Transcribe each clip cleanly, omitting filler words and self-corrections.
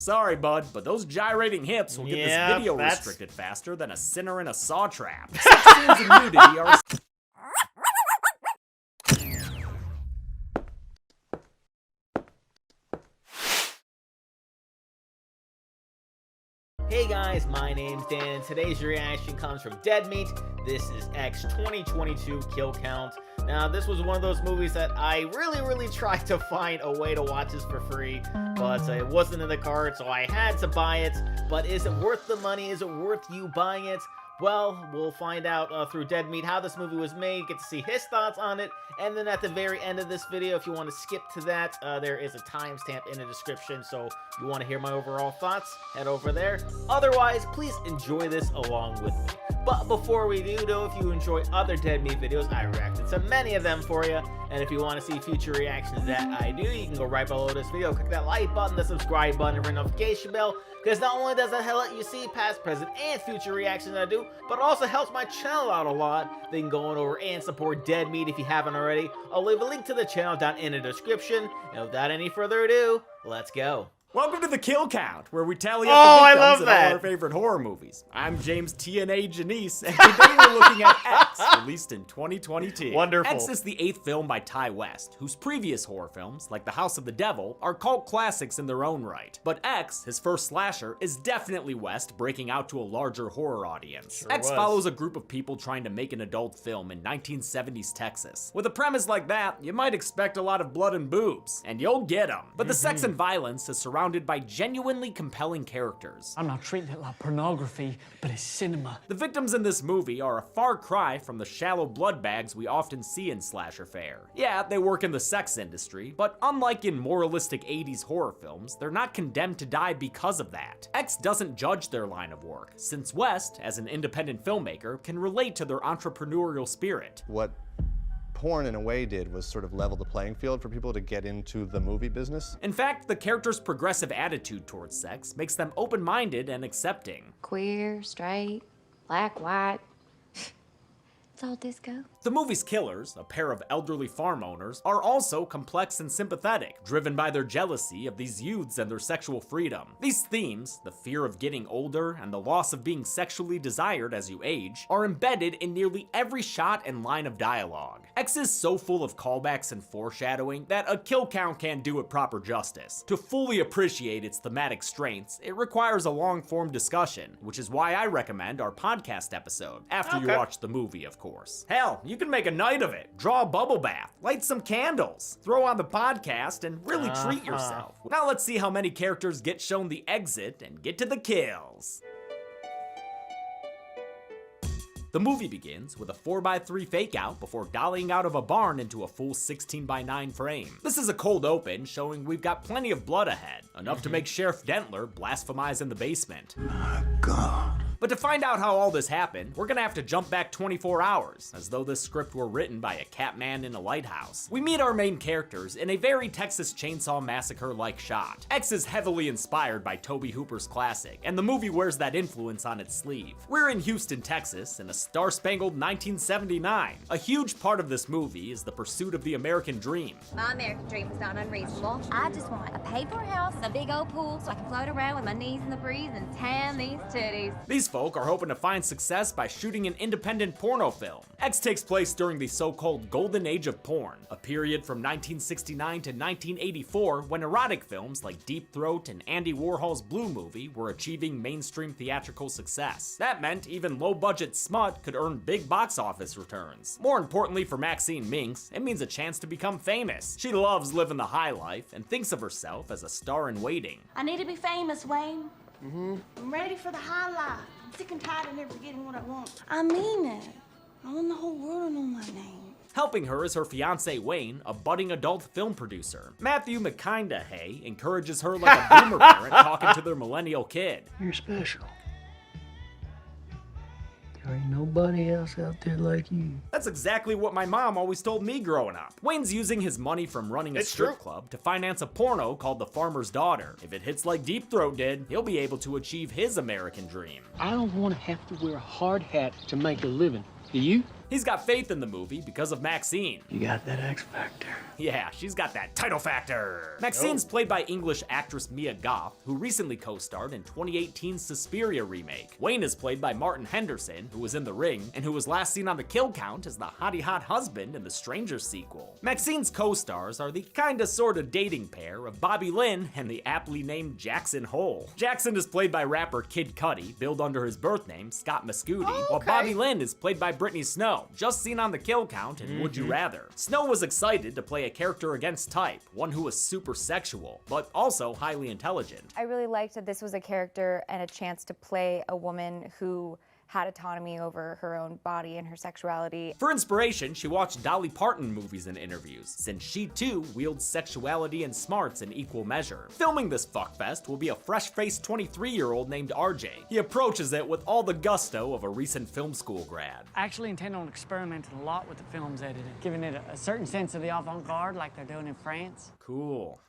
Sorry, bud, but those gyrating hips will get this video restricted faster than a sinner in a saw trap. Such scenes of nudity are... Hey guys, my name's Dan, and today's reaction comes from Dead Meat. This is X 2022 Kill Count. Now, this was one of those movies that I really tried to find a way to watch this for free, but it wasn't in the cart, so I had to buy it. But is it worth the money? Is it worth you buying it? Well, we'll find out through Dead Meat how this movie was made, get to see his thoughts on it, and then at the very end of this video, if you want to skip to that, there is a timestamp in the description, so you want to hear my overall thoughts, head over there. Otherwise, please enjoy this along with me. But before we do, though, if you enjoy other Dead Meat videos, I reacted to many of them for you, and if you want to see future reactions that I do, you can go right below this video, click that like button, the subscribe button, and ring the notification bell, because not only does that let you see past, present, and future reactions that I do, but it also helps my channel out a lot. Then go on over and support Dead Meat if you haven't already. I'll leave a link to the channel down in the description. And without any further ado, let's go. Welcome to the Kill Count, where we tally up the victims of all our favorite horror movies. I'm James TNA Janice, and today we're looking at X, released in 2022. Wonderful. X is the 8th film by Ty West, whose previous horror films, like The House of the Devil, are cult classics in their own right. But X, his first slasher, is definitely West breaking out to a larger horror audience. X follows a group of people trying to make an adult film in 1970s Texas. With a premise like that, you might expect a lot of blood and boobs, and you'll get them. But the sex and violence is surrounded by genuinely compelling characters. I'm not treating it like pornography, but it's cinema. The victims in this movie are a far cry from the shallow blood bags we often see in slasher fare. Yeah, they work in the sex industry, but unlike in moralistic 80s horror films, they're not condemned to die because of that. X doesn't judge their line of work, since West, as an independent filmmaker, can relate to their entrepreneurial spirit. What porn in a way did was sort of level the playing field for people to get into the movie business. In fact, the character's progressive attitude towards sex makes them open-minded and accepting. Queer, straight, black, white. It's all disco. The movie's killers, a pair of elderly farm owners, are also complex and sympathetic, driven by their jealousy of these youths and their sexual freedom. These themes, the fear of getting older and the loss of being sexually desired as you age, are embedded in nearly every shot and line of dialogue. X is so full of callbacks and foreshadowing that a kill count can't do it proper justice. To fully appreciate its thematic strengths, it requires a long-form discussion, which is why I recommend our podcast episode, after you watch the movie, of course. Hell, you can make a night of it. Draw a bubble bath, light some candles, throw on the podcast, and really treat yourself. Now let's see how many characters get shown the exit and get to the kills. The movie begins with a 4x3 fake-out before dollying out of a barn into a full 16x9 frame. This is a cold open showing we've got plenty of blood ahead, enough to make Sheriff Dentler blasphemize in the basement. My God. But to find out how all this happened, we're gonna have to jump back 24 hours, as though this script were written by a catman in a lighthouse. We meet our main characters in a very Texas Chainsaw Massacre-like shot. X is heavily inspired by Tobe Hooper's classic, and the movie wears that influence on its sleeve. We're in Houston, Texas, in a star-spangled 1979. A huge part of this movie is the pursuit of the American dream. My American dream is not unreasonable. I just want a paid-for house and a big old pool so I can float around with my knees in the breeze and tan these titties. These folk are hoping to find success by shooting an independent porno film. X takes place during the so-called golden age of porn, a period from 1969 to 1984 when erotic films like Deep Throat and Andy Warhol's Blue Movie were achieving mainstream theatrical success. That meant even low-budget smut could earn big box office returns. More importantly for Maxine Minks, it means a chance to become famous. She loves living the high life and thinks of herself as a star in waiting. I need to be famous, Wayne. I'm ready for the high life. I'm sick and tired of never getting what I want. I mean it. I want the whole world to know my name. Helping her is her fiancé Wayne, a budding adult film producer. Matthew McKindahay encourages her like a boomer parent talking to their millennial kid. You're special. There ain't nobody else out there like you. That's exactly what my mom always told me growing up. Wayne's using his money from running a strip club to finance a porno called The Farmer's Daughter. If it hits like Deep Throat did, he'll be able to achieve his American dream. I don't want to have to wear a hard hat to make a living. Do you? He's got faith in the movie because of Maxine. You got that X factor. Yeah, she's got that title factor. Maxine's played by English actress Mia Goth, who recently co-starred in 2018's Suspiria remake. Wayne is played by Martin Henderson, who was in The Ring, and who was last seen on the kill count as the hottie hot husband in the Stranger sequel. Maxine's co-stars are the kinda sorta dating pair of Bobby Lynn and the aptly named Jackson Hole. Jackson is played by rapper Kid Cudi, billed under his birth name, Scott Mescudi, while Bobby Lynn is played by Brittany Snow, just seen on the kill count in Would You Rather. Snow was excited to play a character against type, one who was super sexual, but also highly intelligent. I really liked that this was a character and a chance to play a woman who had autonomy over her own body and her sexuality. For inspiration, she watched Dolly Parton movies and interviews, since she too wields sexuality and smarts in equal measure. Filming this fuckfest will be a fresh-faced 23-year-old named RJ. He approaches it with all the gusto of a recent film school grad. I actually intend on experimenting a lot with the film's editing, giving it a certain sense of the avant-garde like they're doing in France. Cool.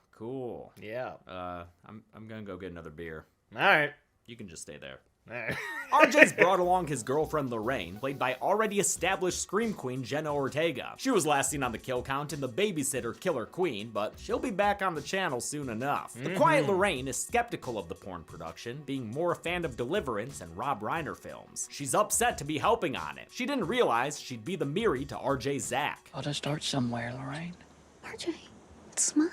Yeah. I'm gonna go get another beer. All right. You can just stay there. All right. RJ's brought along his girlfriend Lorraine, played by already established Scream Queen Jenna Ortega. She was last seen on the kill count in The Babysitter Killer Queen, but she'll be back on the channel soon enough. The quiet Lorraine is skeptical of the porn production, being more a fan of Deliverance and Rob Reiner films. She's upset to be helping on it. She didn't realize she'd be the Miri to RJ's Zach. Ought to start somewhere, Lorraine. RJ, it's smart.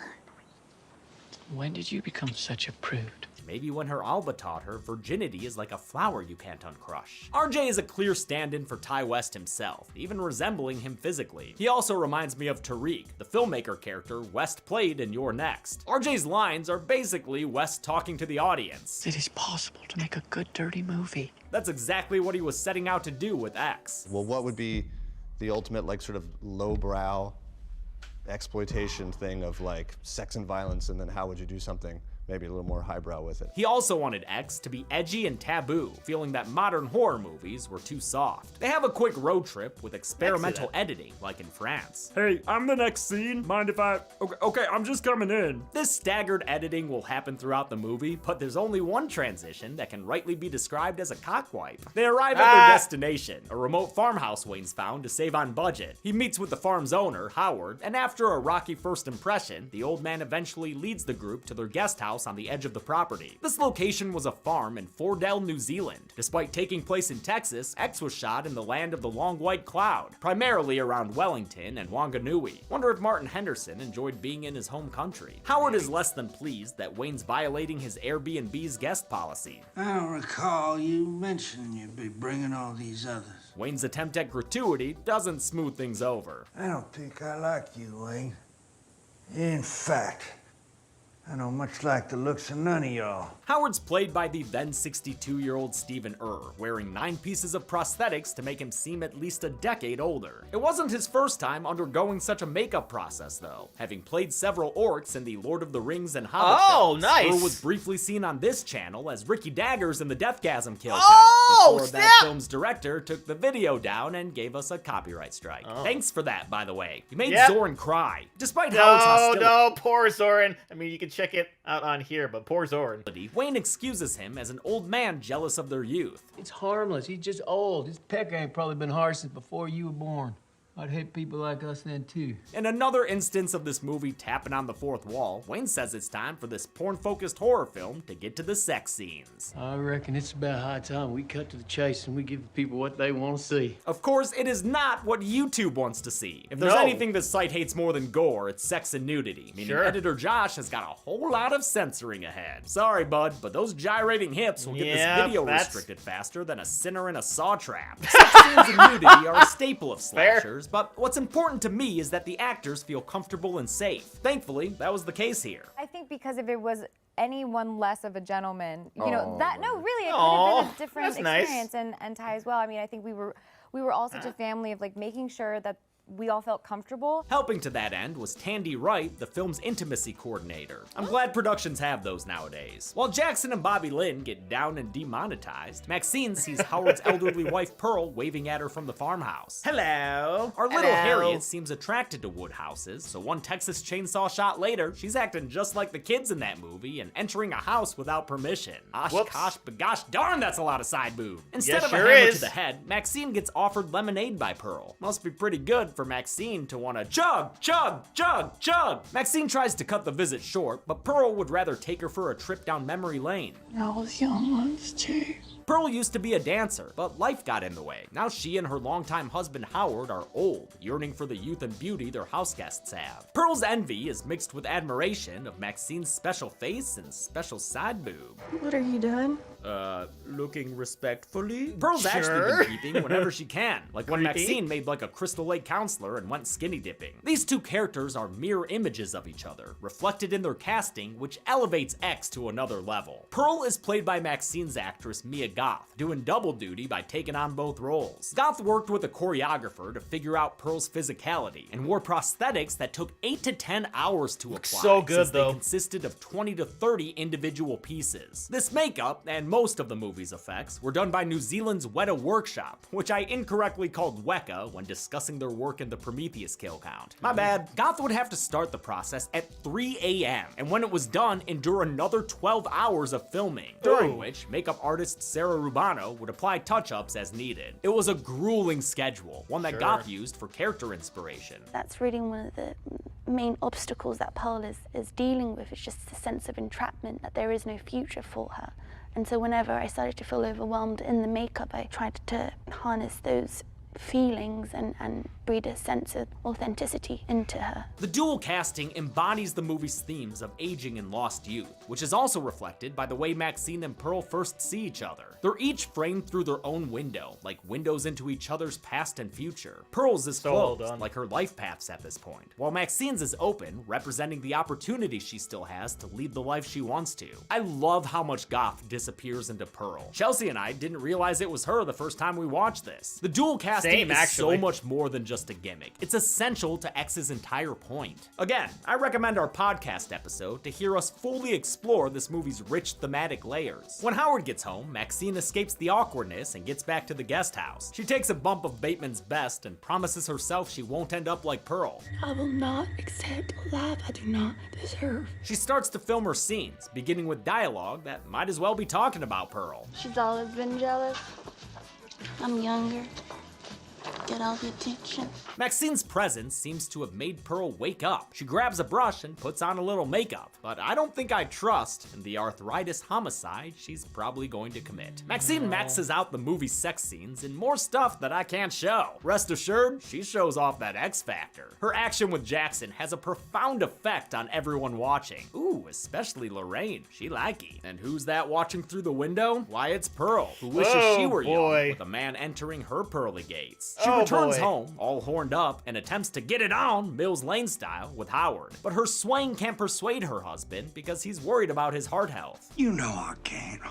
When did you become such a prude? Maybe when her Alba taught her, virginity is like a flower you can't uncrush. RJ is a clear stand-in for Ty West himself, even resembling him physically. He also reminds me of Tariq, the filmmaker character West played in You're Next. RJ's lines are basically West talking to the audience. It is possible to make a good dirty movie. That's exactly what he was setting out to do with X. Well, what would be the ultimate, like, sort of lowbrow exploitation thing of, like, sex and violence, and then how would you do something maybe a little more highbrow with it? He also wanted X to be edgy and taboo, feeling that modern horror movies were too soft. They have a quick road trip with experimental editing, like in France. Hey, I'm the next scene. Mind if I... Okay, I'm just coming in. This staggered editing will happen throughout the movie, but there's only one transition that can rightly be described as a cockwipe. They arrive at their destination, a remote farmhouse Wayne's found to save on budget. He meets with the farm's owner, Howard, and after a rocky first impression, the old man eventually leads the group to their guest house on the edge of the property. This location was a farm in Fordell, New Zealand. Despite taking place in Texas, X was shot in the land of the long white cloud, primarily around Wellington and Wanganui. Wonder if Martin Henderson enjoyed being in his home country. Howard is less than pleased that Wayne's violating his Airbnb's guest policy. I don't recall you mentioning you'd be bringing all these others. Wayne's attempt at gratuity doesn't smooth things over. I don't think I like you, Wayne. In fact, I don't much like the looks of none of y'all. Howard's played by the then 62-year-old Stephen wearing 9 pieces of prosthetics to make him seem at least a decade older. It wasn't his first time undergoing such a makeup process, though, having played several orcs in the Lord of the Rings and Hobbit films. Nice! Was briefly seen on this channel as Ricky Daggers in the Deathgasm kill before snap! that film's director took the video down and gave us a copyright strike. Thanks for that, by the way. You made Zoran cry. Despite Howard's hostility. No, poor Zoran. I mean, you can check it out on here, but poor Zoran. Wayne excuses him as an old man jealous of their youth. It's harmless. He's just old. His pecker ain't probably been hard since before you were born. I'd hate people like us then, too. In another instance of this movie tapping on the fourth wall, Wayne says it's time for this porn-focused horror film to get to the sex scenes. I reckon it's about high time we cut to the chase and we give the people what they want to see. Of course, it is not what YouTube wants to see. If there's anything this site hates more than gore, it's sex and nudity. Meaning editor Josh has got a whole lot of censoring ahead. Sorry, bud, but those gyrating hips will get this video restricted faster than a sinner in a saw trap. Sex scenes and nudity are a staple of slashers. But what's important to me is that the actors feel comfortable and safe. Thankfully, that was the case here. I think because if it was anyone less of a gentleman, you know, that, no, really, it could have been a different experience. And Ty as well. I mean, I think we were all such a family of like making sure that we all felt comfortable. Helping to that end was Tandy Wright, the film's intimacy coordinator. I'm glad productions have those nowadays. While Jackson and Bobby Lynn get down and demonetized, Maxine sees Howard's elderly wife Pearl waving at her from the farmhouse. Hello. Our little Harriet seems attracted to wood houses, so one Texas chainsaw shot later, she's acting just like the kids in that movie and entering a house without permission. Gosh, but gosh darn, that's a lot of side boob. Instead of a hammer to the head, Maxine gets offered lemonade by Pearl. Must be pretty good for Maxine to want to chug, chug, chug, chug. Maxine tries to cut the visit short, but Pearl would rather take her for a trip down memory lane. I was young once too. Pearl used to be a dancer, but life got in the way. Now she and her longtime husband Howard are old, yearning for the youth and beauty their house guests have. Pearl's envy is mixed with admiration of Maxine's special face and special side boob. What are you doing? Looking respectfully? Pearl's actually been peeping whenever she can, like when Maxine made like a Crystal Lake counselor and went skinny dipping. These two characters are mirror images of each other, reflected in their casting, which elevates X to another level. Pearl is played by Maxine's actress Mia Goth, doing double duty by taking on both roles. Goth worked with a choreographer to figure out Pearl's physicality and wore prosthetics that took 8 to 10 hours to apply. So good, They consisted of 20 to 30 individual pieces. This makeup and most of the movie's effects were done by New Zealand's Weta Workshop, which I incorrectly called Weka when discussing their work in the Prometheus kill count. My bad. Goth would have to start the process at 3 a.m. and when it was done, endure another 12 hours of filming, during which makeup artist Sarah Rubano would apply touch-ups as needed. It was a grueling schedule, one that Goth used for character inspiration. That's really one of the main obstacles that Pearl is dealing with. It's just the sense of entrapment, that there is no future for her. And so whenever I started to feel overwhelmed in the makeup, I tried to harness those feelings and breed a sense of authenticity into her. The dual casting embodies the movie's themes of aging and lost youth, which is also reflected by the way Maxine and Pearl first see each other. They're each framed through their own window, like windows into each other's past and future. Pearl's is closed, like her life paths at this point, while Maxine's is open, representing the opportunity she still has to lead the life she wants to. I love how much Goth disappears into Pearl. Chelsea and I didn't realize it was her the first time we watched this. The dual casting is so much more than just a gimmick. It's essential to X's entire point. Again, I recommend our podcast episode to hear us fully explore this movie's rich thematic layers. When Howard gets home, Maxine escapes the awkwardness and gets back to the guest house. She takes a bump of Bateman's best and promises herself she won't end up like Pearl. I will not accept a life I do not deserve. She starts to film her scenes, beginning with dialogue that might as well be talking about Pearl. She's always been jealous. I'm younger. Get all the attention. Maxine's presence seems to have made Pearl wake up. She grabs a brush and puts on a little makeup, but I don't think I trust in the arthritis homicide she's probably going to commit. Maxine maxes out the movie's sex scenes in more stuff that I can't show. Rest assured, she shows off that X factor. Her action with Jackson has a profound effect on everyone watching. Ooh, especially Lorraine. She likey. And who's that watching through the window? Why, it's Pearl, who wishes she were young with a man entering her pearly gates. She returns home, all horned up, and attempts to get it on, Mills Lane style, with Howard. But her swaying can't persuade her husband because he's worried about his heart health. You know I can't.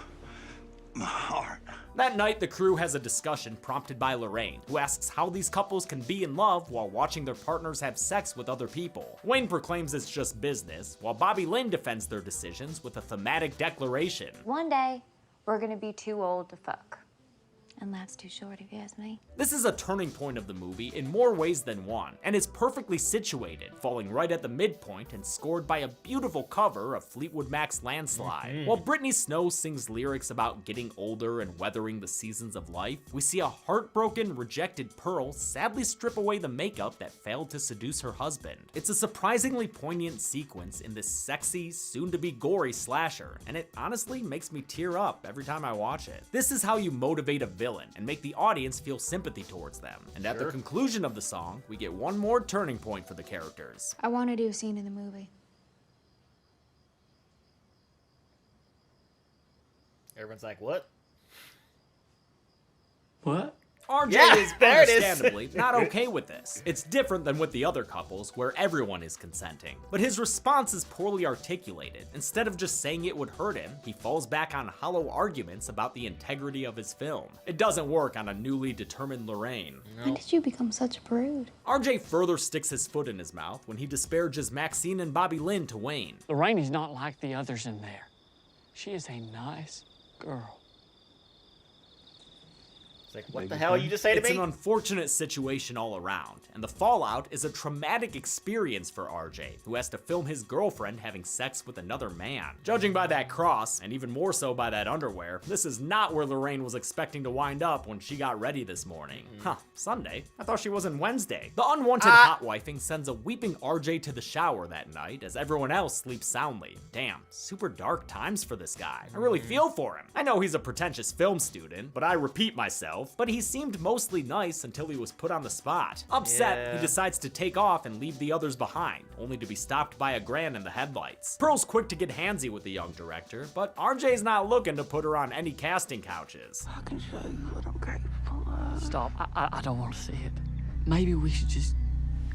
My heart. That night, the crew has a discussion prompted by Lorraine, who asks how these couples can be in love while watching their partners have sex with other people. Wayne proclaims it's just business, while Bobby Lynn defends their decisions with a thematic declaration. One day, we're gonna be too old to fuck. And life's too short, if you ask me. This is a turning point of the movie in more ways than one, and is perfectly situated, falling right at the midpoint and scored by a beautiful cover of Fleetwood Mac's Landslide. While Brittany Snow sings lyrics about getting older and weathering the seasons of life, we see a heartbroken, rejected Pearl sadly strip away the makeup that failed to seduce her husband. It's a surprisingly poignant sequence in this sexy, soon-to-be gory slasher, and it honestly makes me tear up every time I watch it. This is how you motivate a villain and make the audience feel sympathy towards them. And at the conclusion of the song, we get one more turning point for the characters. I want to do a scene in the movie. Everyone's like, what? What? RJ Yeah, is there it is. understandably not okay with this. It's different than with the other couples where everyone is consenting. But his response is poorly articulated. Instead of just saying it would hurt him, he falls back on hollow arguments about the integrity of his film. It doesn't work on a newly determined Lorraine. When did you become such a prude? RJ further sticks his foot in his mouth when he disparages Maxine and Bobby Lynn to Wayne. Lorraine is not like the others in there. She is a nice girl. Like, what the hell you just say to It's me? an unfortunate situation all around, and the fallout is a traumatic experience for RJ, who has to film his girlfriend having sex with another man. Judging by that cross, and even more so by that underwear, this is not where Lorraine was expecting to wind up when she got ready this morning. Huh, Sunday? I thought she was in Wednesday. The unwanted hot wifing sends a weeping RJ to the shower that night as everyone else sleeps soundly. Damn, super dark times for this guy. I really feel for him. I know he's a pretentious film student, but I repeat myself, but he seemed mostly nice until he was put on the spot. Upset, he decides to take off and leave the others behind, only to be stopped by a Gran in the headlights. Pearl's quick to get handsy with the young director, but RJ's not looking to put her on any casting couches. I can show you what I'm capable of. Stop. I don't want to see it. Maybe we should just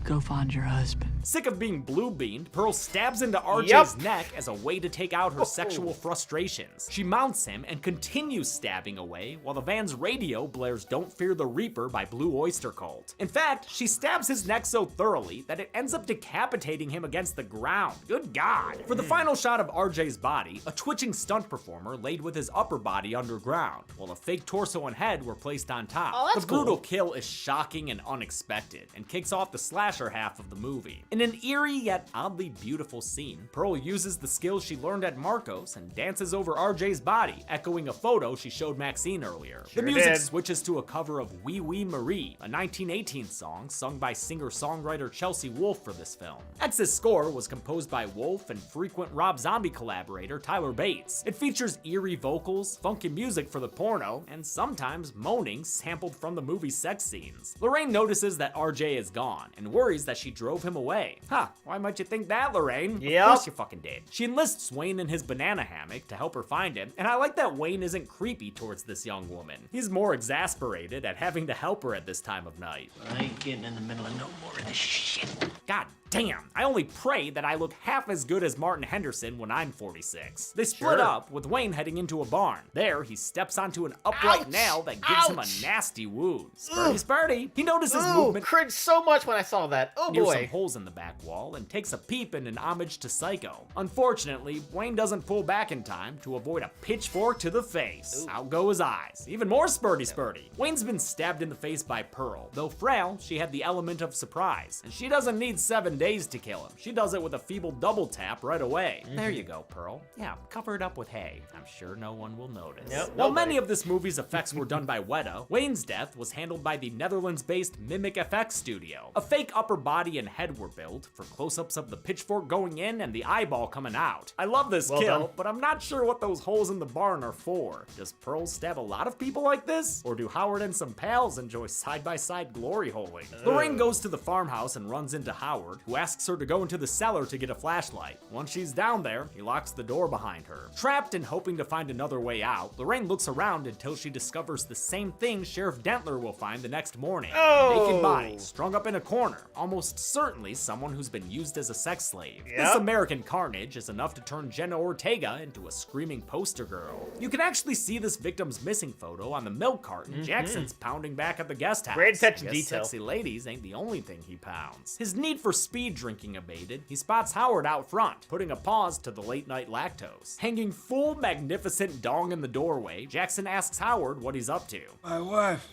go find your husband. Sick of being blue-beamed, Pearl stabs into RJ's neck as a way to take out her sexual frustrations. She mounts him and continues stabbing away while the van's radio blares Don't Fear the Reaper by Blue Oyster Cult. In fact, she stabs his neck so thoroughly that it ends up decapitating him against the ground. Good God. For the final shot of RJ's body, a twitching stunt performer laid with his upper body underground, while a fake torso and head were placed on top. Oh, that's the brutal cool. kill is shocking and unexpected, and kicks off the slasher half of the movie. In an eerie yet oddly beautiful scene, Pearl uses the skills she learned at Marcos and dances over RJ's body, echoing a photo she showed Maxine earlier. Sure The music did. switches to a cover of Wee Wee Marie, a 1918 song sung by singer-songwriter Chelsea Wolfe for this film. X's score was composed by Wolfe and frequent Rob Zombie collaborator Tyler Bates. It features eerie vocals, funky music for the porno, and sometimes moaning sampled from the movie's sex scenes. Lorraine notices that RJ is gone and worries that she drove him away. Huh, why might you think that, Lorraine? Yep. Of course you fucking did. She enlists Wayne in his banana hammock to help her find him, and I like that Wayne isn't creepy towards this young woman. He's more exasperated at having to help her at this time of night. I ain't getting in the middle of no more of this shit. God damn, I only pray that I look half as good as Martin Henderson when I'm 46. They split Sure. up, with Wayne heading into a barn. There, he steps onto an upright Ouch! nail that gives him Ouch! a nasty wound. Spurty, spurty. He notices Ooh, movement cringed so much when I saw that. Oh near some boy. holes in the back wall and takes a peep in an homage to Psycho. Unfortunately, Wayne doesn't pull back in time to avoid a pitchfork to the face. Out go his eyes. Even more spurty. Wayne's been stabbed in the face by Pearl. Though frail, she had the element of surprise, and she doesn't need 7 days to kill him. She does it with a feeble double tap right away. There you go, Pearl. Yeah, cover it up with hay. I'm sure no one will notice. Yep, While nobody. many of this movie's effects were done by Weta, Wayne's death was handled by the Netherlands-based Mimic FX studio. A fake upper body and head were built for close-ups of the pitchfork going in and the eyeball coming out. I love this Well kill, done. but I'm not sure what those holes in the barn are for. Does Pearl stab a lot of people like this? Or do Howard and some pals enjoy side-by-side glory holing? Lorraine goes to the farmhouse and runs into Howard, who asks her to go into the cellar to get a flashlight. Once she's down there, he locks the door behind her. Trapped and hoping to find another way out, Lorraine looks around until she discovers the same thing Sheriff Dentler will find the next morning. Oh. Naked body, strung up in a corner, almost certainly someone who's been used as a sex slave. This Yep. American carnage is enough to turn Jenna Ortega into a screaming poster girl. You can actually see this victim's missing photo on the milk carton Jackson's pounding back at the guest house. Great attention to Guess detail. Sexy ladies ain't the only thing he pounds. His need for speed drinking abated, he spots Howard out front, putting a pause to the late night lactose. Hanging full magnificent dong in the doorway, Jackson asks Howard what he's up to. My wife,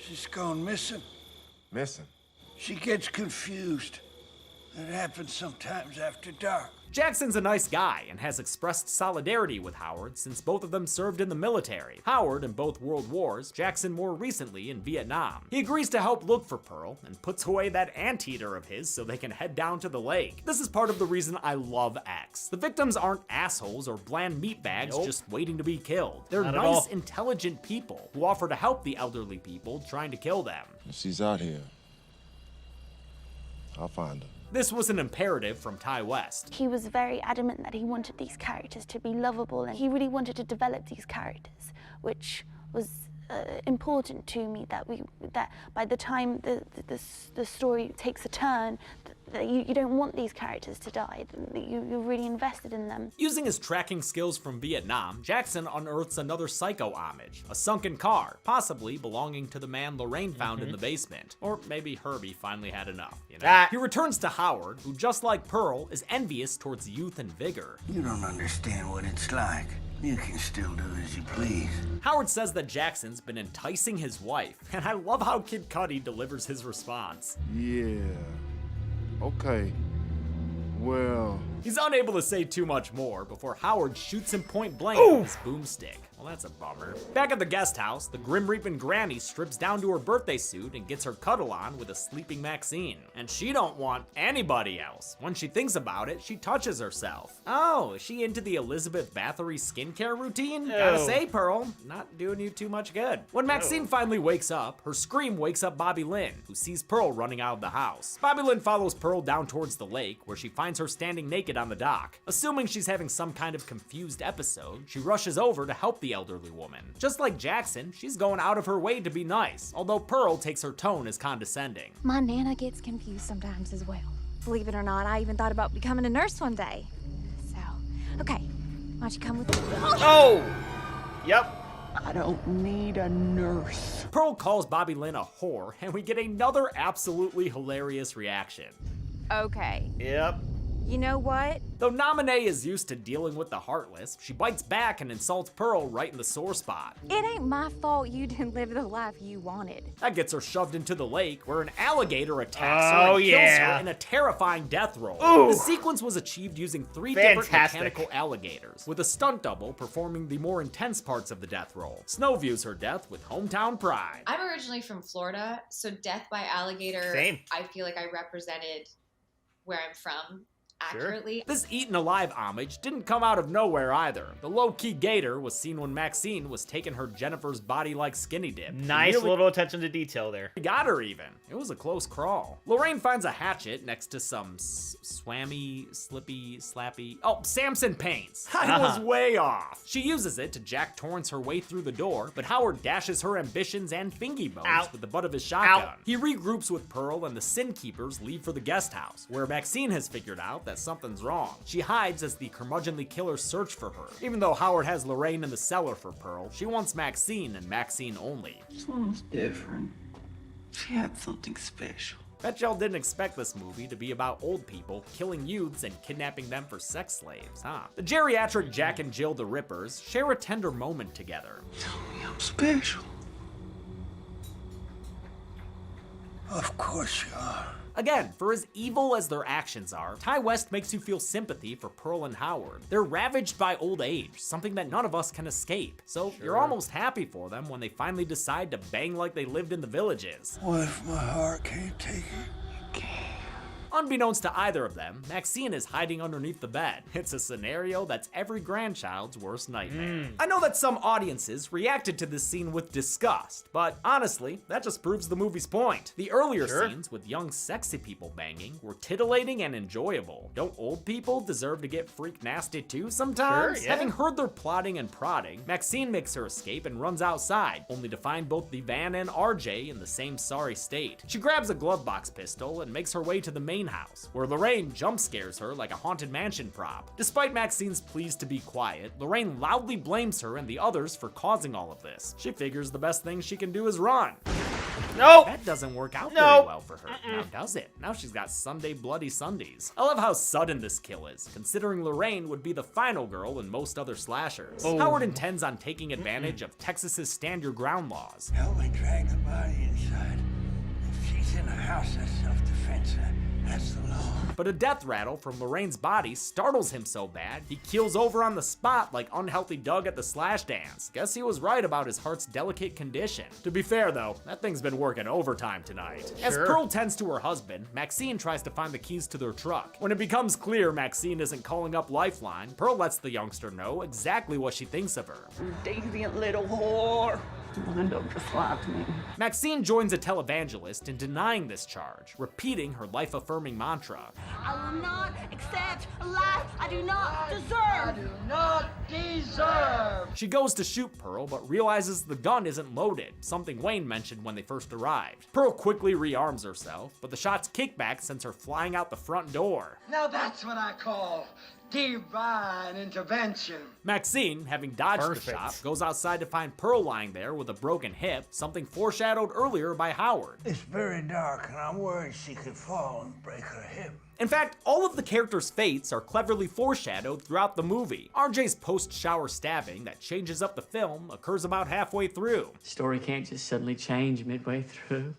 she's gone missing. Missing? She gets confused. It happens sometimes after dark. Jackson's a nice guy and has expressed solidarity with Howard since both of them served in the military. Howard in both World Wars, Jackson more recently in Vietnam. He agrees to help look for Pearl and puts away that anteater of his so they can head down to the lake. This is part of the reason I love X. The victims aren't assholes or bland meatbags just waiting to be killed. They're Not at nice, all. intelligent people who offer to help the elderly people trying to kill them. If she's out here, I'll find her. This was an imperative from Ty West. He was very adamant that he wanted these characters to be lovable, and he really wanted to develop these characters, which was important to me that by the time the story takes a turn, that you don't want these characters to die, that you're really invested in them. Using his tracking skills from Vietnam, Jackson unearths another psycho homage, a sunken car, possibly belonging to the man Lorraine found in the basement. Or maybe Herbie finally had enough, you know? He returns to Howard, who just like Pearl, is envious towards youth and vigor. You don't understand what it's like. You can still do as you please. Howard says that Jackson's been enticing his wife, and I love how Kid Cudi delivers his response. Yeah. Okay. Well... He's unable to say too much more before Howard shoots him point blank with his boomstick. Well, that's a bummer. Back at the guest house, the Grim Reaping Granny strips down to her birthday suit and gets her cuddle on with a sleeping Maxine. And she don't want anybody else. When she thinks about it, she touches herself. Oh, is she into the Elizabeth Bathory skincare routine? Gotta say, Pearl, not doing you too much good. When Maxine finally wakes up, her scream wakes up Bobby Lynn, who sees Pearl running out of the house. Bobby Lynn follows Pearl down towards the lake, where she finds her standing naked on the dock. Assuming she's having some kind of confused episode, she rushes over to help the elderly woman. Just like Jackson, she's going out of her way to be nice, although Pearl takes her tone as condescending. My Nana gets confused sometimes as well. Believe it or not, I even thought about becoming a nurse one day. So, okay, why don't you come with me? Oh! Yep. I don't need a nurse. Pearl calls Bobby Lynn a whore, and we get another absolutely hilarious reaction. Okay. Yep. You know what? Though Nominee is used to dealing with the heartless, she bites back and insults Pearl right in the sore spot. It ain't my fault you didn't live the life you wanted. That gets her shoved into the lake, where an alligator attacks her and kills her in a terrifying death roll. Ooh. The sequence was achieved using 3 different mechanical alligators, with a stunt double performing the more intense parts of the death roll. Snow views her death with hometown pride. I'm originally from Florida, so death by alligator, I feel like I represented where I'm from accurately. This eaten alive homage didn't come out of nowhere either. The low-key gator was seen when Maxine was taking her Jennifer's body-like skinny dip. Nice little attention to detail there. Got her even. It was a close crawl. Lorraine finds a hatchet next to some swammy, slippy, slappy. Oh, Samson paints. I was way off. She uses it to Jack Torrance her way through the door, but Howard dashes her ambitions and fingy bones with the butt of his shotgun. He regroups with Pearl, and the Sin Keepers leave for the guest house, where Maxine has figured out that something's wrong. She hides as the curmudgeonly killers search for her. Even though Howard has Lorraine in the cellar for Pearl, she wants Maxine and Maxine only. This one was different. She had something special. Bet y'all didn't expect this movie to be about old people killing youths and kidnapping them for sex slaves, huh? The geriatric Jack and Jill the Rippers share a tender moment together. Tell me I'm special. Of course you are. Again, for as evil as their actions are, Ty West makes you feel sympathy for Pearl and Howard. They're ravaged by old age, something that none of us can escape. So you're almost happy for them when they finally decide to bang like they lived in the villages. What if my heart can't take it? Unbeknownst to either of them, Maxine is hiding underneath the bed. It's a scenario that's every grandchild's worst nightmare. I know that some audiences reacted to this scene with disgust, but honestly, that just proves the movie's point. The earlier scenes with young sexy people banging were titillating and enjoyable. Don't old people deserve to get freak nasty too sometimes? Having heard their plotting and prodding, Maxine makes her escape and runs outside, only to find both the van and RJ in the same sorry state. She grabs a glove box pistol and makes her way to the main house, where Lorraine jump scares her like a Haunted Mansion prop. Despite Maxine's pleas to be quiet, Lorraine loudly blames her and the others for causing all of this. She figures the best thing she can do is run. That doesn't work out very well for her. Now does it? Now she's got Sunday Bloody Sundays. I love how sudden this kill is, considering Lorraine would be the final girl in most other slashers. Howard intends on taking advantage of Texas's stand your ground laws. Help me drag the body inside. If she's in a house, that's self-defense. That's the law. But a death rattle from Lorraine's body startles him so bad, he keels over on the spot like unhealthy Doug at the Slash Dance. Guess he was right about his heart's delicate condition. To be fair though, that thing's been working overtime tonight. As Pearl tends to her husband, Maxine tries to find the keys to their truck. When it becomes clear Maxine isn't calling up Lifeline, Pearl lets the youngster know exactly what she thinks of her. Deviant little whore. Linda just slapped me. Maxine joins a televangelist in denying this charge, repeating her life-affirming mantra. I will not accept a life I do not deserve. I do not deserve. She goes to shoot Pearl, but realizes the gun isn't loaded, something Wayne mentioned when they first arrived. Pearl quickly rearms herself, but the shots kick back sends her flying out the front door. Now that's what I call divine intervention. Maxine, having dodged the shot, goes outside to find Pearl lying there with a broken hip, something foreshadowed earlier by Howard. It's very dark and I'm worried she could fall and break her hip. In fact, all of the characters' fates are cleverly foreshadowed throughout the movie. RJ's post-shower stabbing that changes up the film occurs about halfway through. Story can't just suddenly change midway through.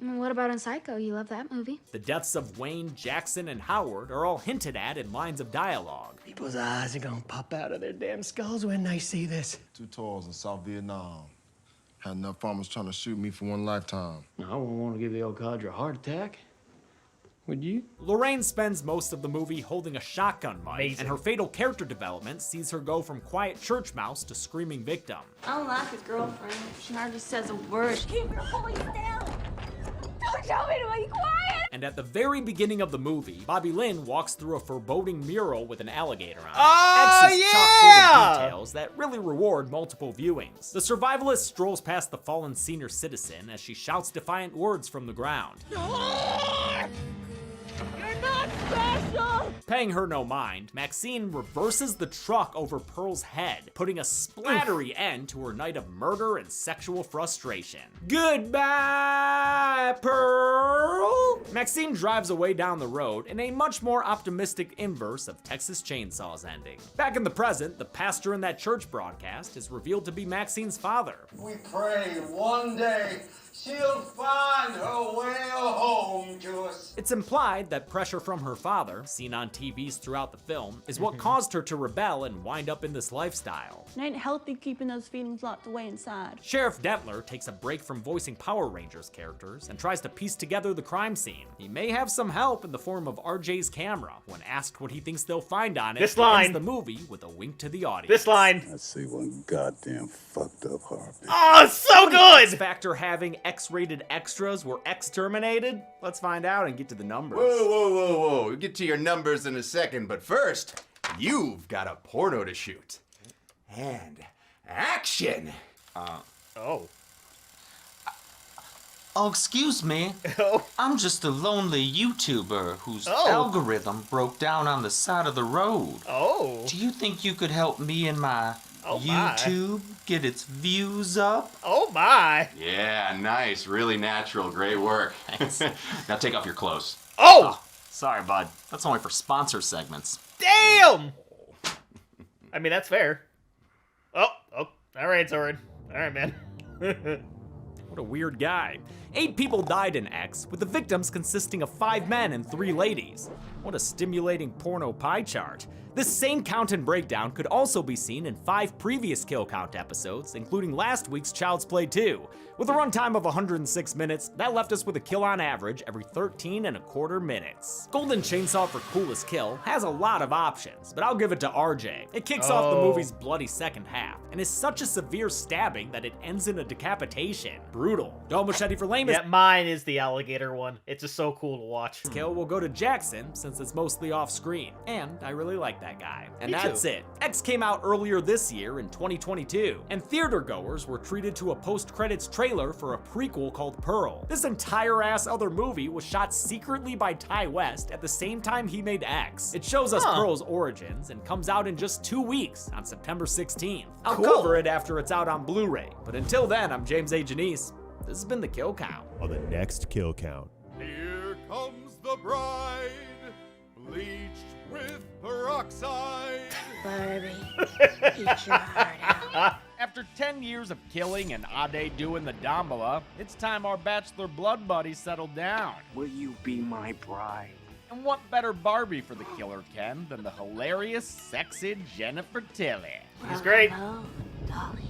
What about in Psycho? You love that movie. The deaths of Wayne, Jackson, and Howard are all hinted at in lines of dialogue. People's eyes are gonna pop out of their damn skulls when they see this. 2 tours in South Vietnam. Had enough farmers trying to shoot me for one lifetime. I wouldn't want to give the old codger a heart attack. Would you? Lorraine spends most of the movie holding a shotgun mic, Amazing. and her fatal character development sees her go from quiet church mouse to screaming victim. I don't like his girlfriend. She hardly says a word. Keep your voice down. Don't tell me to be quiet. And at the very beginning of the movie, Bobby Lynn walks through a foreboding mural with an alligator on it. Oh, X is chock full of details that really reward multiple viewings. The survivalist strolls past the fallen senior citizen as she shouts defiant words from the ground. You're not special. Paying her no mind, Maxine reverses the truck over Pearl's head, putting a splattery end to her night of murder and sexual frustration. Goodbye, Pearl! Maxine drives away down the road in a much more optimistic inverse of Texas Chainsaw's ending. Back in the present, the pastor in that church broadcast is revealed to be Maxine's father. We pray one day she'll find her way home to us. It's implied that pressure from her father, seen on TVs throughout the film, is what caused her to rebel and wind up in this lifestyle. It ain't healthy keeping those feelings locked away inside. Sheriff Dentler takes a break from voicing Power Rangers characters and tries to piece together the crime scene. He may have some help in the form of RJ's camera. When asked what he thinks they'll find on it, This he line. ends the movie with a wink to the audience. This line. I see one goddamn fucked up heartbeat. Oh, so good! X Factor having X-rated extras were X-terminated? Let's find out and get to the numbers. Whoa, whoa, whoa, whoa. We'll get to your numbers in a second, but first, you've got a porno to shoot. And action! Oh, excuse me. I'm just a lonely YouTuber whose Oh. algorithm broke down on the side of the road. Oh. Do you think you could help me and my Oh my. YouTube get its views up? Oh my. Yeah, nice. Really natural. Great work. Now take off your clothes. Oh! Sorry, bud. That's only for sponsor segments. Damn! I mean, that's fair. Oh, all right, Zoran. All right, man. What a weird guy. 8 people died in X, with the victims consisting of 5 men and 3 ladies. What a stimulating porno pie chart. This same count and breakdown could also be seen in 5 previous kill count episodes, including last week's Child's Play 2. With a runtime of 106 minutes, that left us with a kill on average every 13.25 minutes. Golden Chainsaw for coolest kill has a lot of options, but I'll give it to RJ. It kicks off the movie's bloody second half, and is such a severe stabbing that it ends in a decapitation. Brutal. Dull Machete for lamest Yeah, mine is the alligator one. It's just so cool to watch. kill will go to Jackson, since it's mostly off screen, and I really like that guy. And Me that's too. it. X came out earlier this year in 2022, and theater goers were treated to a post-credits trailer for a prequel called Pearl. This entire-ass other movie was shot secretly by Ty West at the same time he made X. It shows us Pearl's origins and comes out in just 2 weeks on September 16th. I'll Cool. cover it after it's out on Blu-ray, but until then, I'm James A. Janice. This has been The Kill Count. On the next Kill Count. Here comes the bride, bleached with peroxide. Barbie, eat your heart out. After 10 years of killing and Ade doing the Dambala, it's time our bachelor blood buddies settled down. Will you be my bride? And what better Barbie for the killer Ken than the hilarious, sexy Jennifer Tilly? He's great. Hello, Dolly.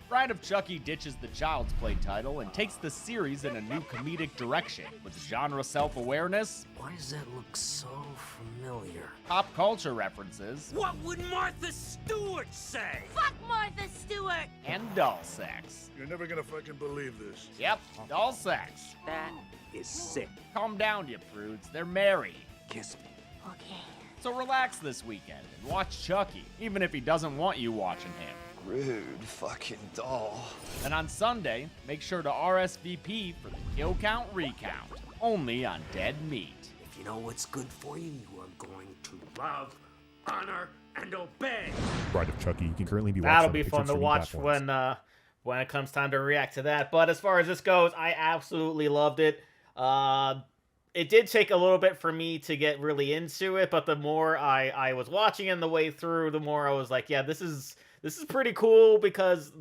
Bride of Chucky ditches the Child's Play title and takes the series in a new comedic direction with genre self-awareness, Why does that look so familiar? pop culture references, What would Martha Stewart say? Fuck Martha Stewart. and dull sex. You're never gonna fucking believe this. Yep, all sex. That is sick. Calm down, you prudes. They're married. Kiss me. Okay. So relax this weekend and watch Chucky, even if he doesn't want you watching him. Rude fucking doll. And on Sunday, make sure to RSVP for the Kill Count Recount, only on Dead Meat. If you know what's good for you, you are going to love, honor, and obey. Bride of Chucky, you can currently be watched That'll on be picture fun to streaming watch platforms. when it comes time to react to that. But as far as this goes, I absolutely loved it. It did take a little bit for me to get really into it, but the more I was watching it the way through, the more I was like, yeah, this is pretty cool, because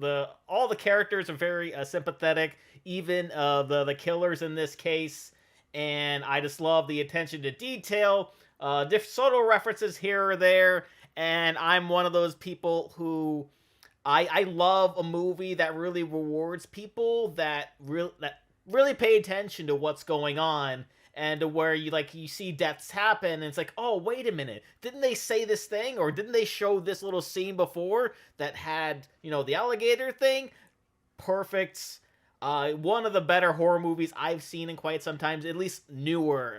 all the characters are very sympathetic, even the killers in this case, and I just love the attention to detail, subtle references here or there, and I'm one of those people who I love a movie that really rewards people that really pay attention to what's going on. And to where you see deaths happen, and it's like, oh, wait a minute, didn't they say this thing, or didn't they show this little scene before that had, the alligator thing? Perfect. One of the better horror movies I've seen in quite some time, at least newer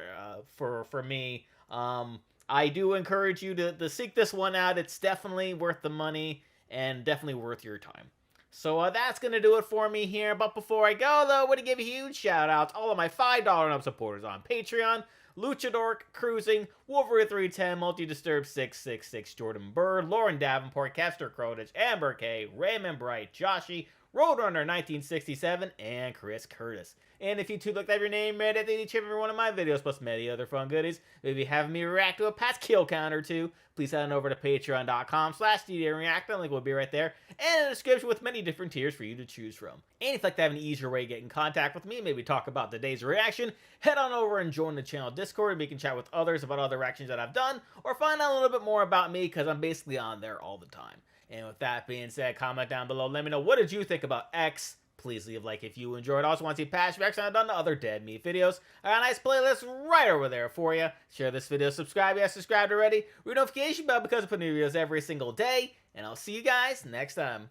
for me. I do encourage you to seek this one out. It's definitely worth the money, and definitely worth your time. So that's going to do it for me here. But before I go, though, I want to give a huge shout out to all of my $5 and up supporters on Patreon. Luchador, Cruising, Wolverine 310, Multi-Disturb 666, Jordan Bird, Lauren Davenport, Kester Crotich, Amber K, Raymond Bright, Joshy, Roadrunner 1967, and Chris Curtis. And if you too look to have your name read at each and every one of my videos, plus many other fun goodies, maybe having me react to a past kill count or two, please head on over to patreon.com/DDReactor. The link will be right there, and in the description with many different tiers for you to choose from. And if you'd like to have an easier way to get in contact with me, maybe talk about today's reaction, head on over and join the channel Discord, and we can chat with others about other reactions that I've done, or find out a little bit more about me, because I'm basically on there all the time. And with that being said, comment down below. Let me know, what did you think about X? Please leave a like if you enjoyed. Also want to see past reactions I've done to other Dead Meat videos. I got a nice playlist right over there for you. Share this video, subscribe if you haven't subscribed already. Ring notification bell because I put new videos every single day. And I'll see you guys next time.